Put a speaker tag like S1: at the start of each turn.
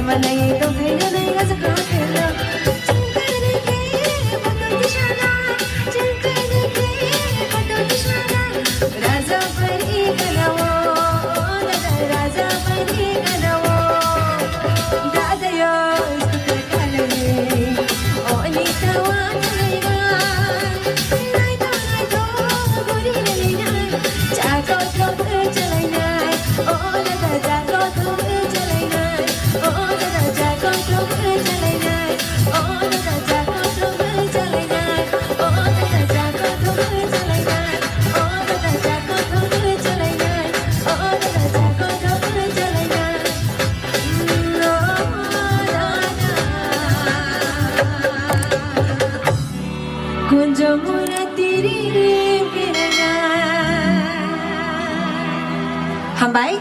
S1: मलाई तो खैर नहीं आज काटेला राजा परी गलावो राजा परी गलावो दादया कालने ओली तवा चलेगा नहीं तो गोरी लेना जागो तो चलेना ओ दादा जागो तो चलेना ओ दादा जागो तो चलेना ओ दादा जागो तो चलेना ओ दादा जागो तो चलेना ओ दादा जागो तो चलेना ओ दादा जागो तो चलेना कुंजमुरा तेरी हम बाई